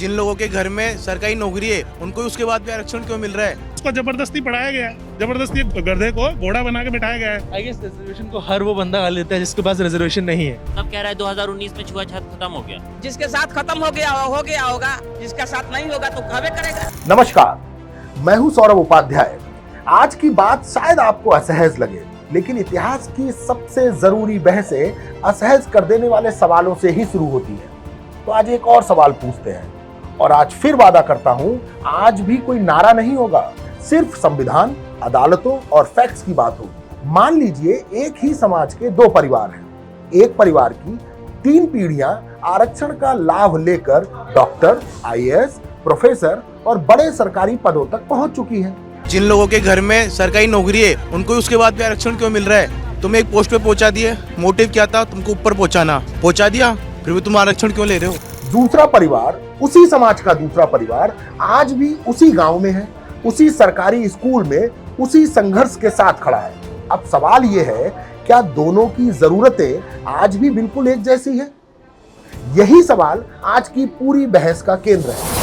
जिन लोगों के घर में सरकारी नौकरी है उनको उसके बाद भी आरक्षण क्यों मिल रहा है? उसको जबरदस्ती पढ़ाया गया है, जबरदस्ती गधे को घोड़ा बना के बिठाया गया है। आई गेस रिजर्वेशन को हर वो बंदा खा लेता है जिसके पास रिजर्वेशन नहीं है। तब कह रहा है 2019 में छुआछूत खत्म हो गया। जिसके साथ खत्म हो गया होगा, जिसका साथ नहीं होगा तो खावे करेगा। नमस्कार, मैं हूं सौरभ उपाध्याय। आज की बात शायद आपको असहज लगे, लेकिन इतिहास की सबसे जरूरी बहसें असहज कर देने वाले सवालों से ही शुरू होती है। तो आज एक और सवाल पूछते हैं, और आज फिर वादा करता हूं, आज भी कोई नारा नहीं होगा, सिर्फ संविधान, अदालतों और फैक्ट्स की बात होगी। मान लीजिए एक ही समाज के दो परिवार हैं। एक परिवार की 3 पीढ़ियां आरक्षण का लाभ लेकर डॉक्टर, आईएएस, प्रोफेसर और बड़े सरकारी पदों तक पहुंच चुकी है। जिन लोगों के घर में सरकारी नौकरी है उनको उसके बाद भी आरक्षण क्यों मिल रहा है? तुम एक पोस्ट पे पहुंचा दिए, मोटिव क्या था? तुमको ऊपर पहुंचा दिया, फिर भी तुम आरक्षण क्यों ले रहे हो? दूसरा परिवार, उसी समाज का दूसरा परिवार आज भी उसी गांव में है, उसी सरकारी स्कूल में उसी संघर्ष के साथ खड़ा है। अब सवाल यह है, क्या दोनों की जरूरतें आज भी बिल्कुल एक जैसी है? यही सवाल आज की पूरी बहस का केंद्र है।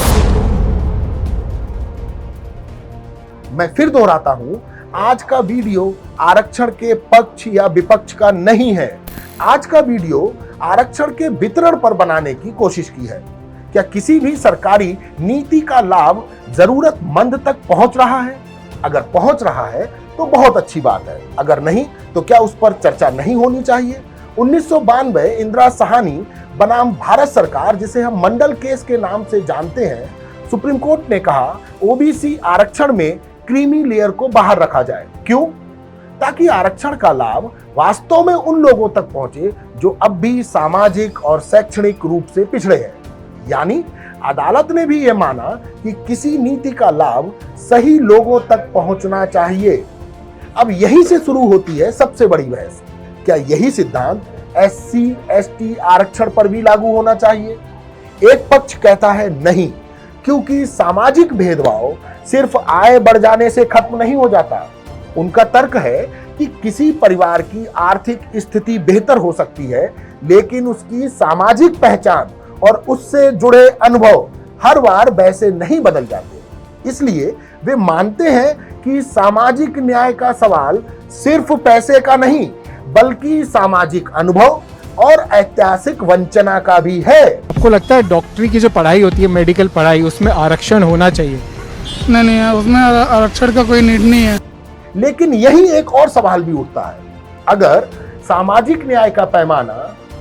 मैं फिर दोहराता हूं, आज का वीडियो आरक्षण के पक्ष या विपक्ष का नहीं है। आज का वीडियो आरक्षण के वितरण पर बनाने की कोशिश की है। क्या किसी भी सरकारी नीति का लाभ जरूरतमंद तक पहुंच रहा है? अगर पहुंच रहा है तो बहुत अच्छी बात है, अगर नहीं तो क्या उस पर चर्चा नहीं होनी चाहिए? 1992 इंदिरा साहनी बनाम भारत सरकार, जिसे हम मंडल केस के नाम से जानते हैं, सुप्रीम कोर्ट ने कहा ओबीसी आरक्षण में क्रीमी लेयर को बाहर रखा जाए। क्यों? ताकि आरक्षण का लाभ वास्तव में उन लोगों तक पहुंचे जो अब भी सामाजिक और शैक्षणिक रूप से पिछड़े हैं। यानी अदालत ने भी यह माना कि किसी नीति का लाभ सही लोगों तक पहुंचना चाहिए। अब यहीं से शुरू होती है सबसे बड़ी बहस। क्या यही सिद्धांत एससी, एसटी आरक्षण पर भी लागू होना चाहिए? एक पक्ष कहता है नहीं, क्योंकि सामाजिक भेदभाव सिर्फ आय बढ़ जाने से खत्म नहीं हो जाता। उनका तर्क है कि किसी परिवार की आर्थिक स्थिति बेहतर हो सकती है, लेकिन उसकी सामाजिक पहचान और उससे जुड़े अनुभव हर बार वैसे नहीं बदल जाते। इसलिए वे मानते हैं कि सामाजिक न्याय का सवाल सिर्फ पैसे का नहीं, बल्कि सामाजिक अनुभव और ऐतिहासिक वंचना का भी है। आपको लगता है डॉक्टरी की जो पढ़ाई होती है, मेडिकल पढ़ाई, उसमें आरक्षण होना चाहिए? नहीं, उसमें आरक्षण का कोई नीड नहीं है। लेकिन यही एक और सवाल भी उठता है, अगर सामाजिक न्याय का पैमाना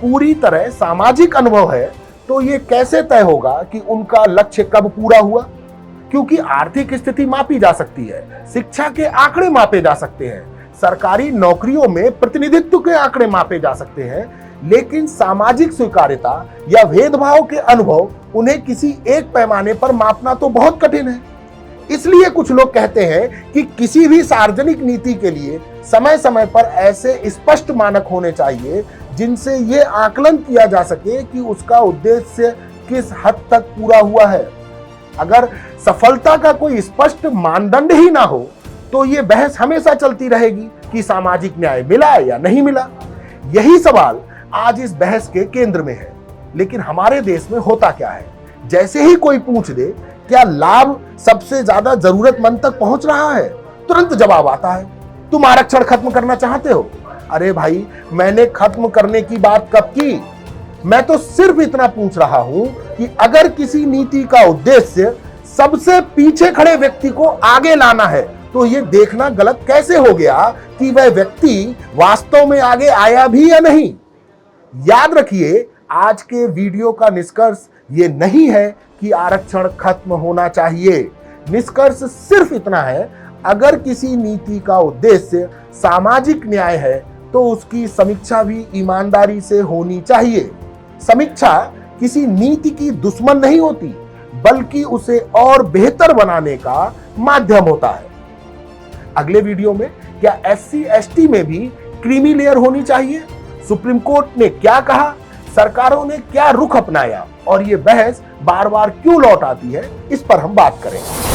पूरी तरह सामाजिक अनुभव है तो ये कैसे तय होगा कि उनका लक्ष्य कब पूरा हुआ? क्योंकि आर्थिक स्थिति मापी जा सकती है, शिक्षा के आंकड़े मापे जा सकते हैं, सरकारी नौकरियों में प्रतिनिधित्व के आंकड़े मापे जा सकते हैं, लेकिन सामाजिक स्वीकार्यता या भेदभाव के अनुभव उन्हें किसी एक पैमाने पर मापना तो बहुत कठिन है। इसलिए कुछ लोग कहते हैं कि किसी भी सार्वजनिक नीति के लिए समय समय पर ऐसे स्पष्ट मानक होने चाहिए जिनसे ये आकलन किया जा सके कि उसका उद्देश्य किस हद तक पूरा हुआ है। अगर सफलता का कोई स्पष्ट मानदंड ही ना हो तो ये बहस हमेशा चलती रहेगी कि सामाजिक न्याय मिला या नहीं मिला। यही सवाल आज इस बहस के केंद्र में है। लेकिन हमारे देश में होता क्या है, जैसे ही कोई पूछ दे क्या लाभ सबसे ज्यादा जरूरतमंद तक पहुंच रहा है, तुरंत जवाब आता है, तुम आरक्षण खत्म करना चाहते हो? अरे भाई, मैंने खत्म करने की बात कब की? मैं तो सिर्फ इतना पूछ रहा हूं कि अगर किसी नीति का उद्देश्य सबसे पीछे खड़े व्यक्ति को आगे लाना है तो यह देखना गलत कैसे हो गया कि वह व्यक्ति वास्तव में आगे आया भी या नहीं। याद रखिए, आज के वीडियो का निष्कर्ष ये नहीं है कि आरक्षण खत्म होना चाहिए। निष्कर्ष सिर्फ इतना है, अगर किसी नीति का उद्देश्य सामाजिक न्याय है तो उसकी समीक्षा भी ईमानदारी से होनी चाहिए। समीक्षा किसी नीति की दुश्मन नहीं होती, बल्कि उसे और बेहतर बनाने का माध्यम होता है। अगले वीडियो में क्या एससी, एसटी में भी क्रीमी लेयर होनी चाहिए? सुप्रीम कोर्ट ने क्या कहा? सरकारों ने क्या रुख अपनाया? और ये बहस बार बार क्यों लौट आती है, इस पर हम बात करेंगे।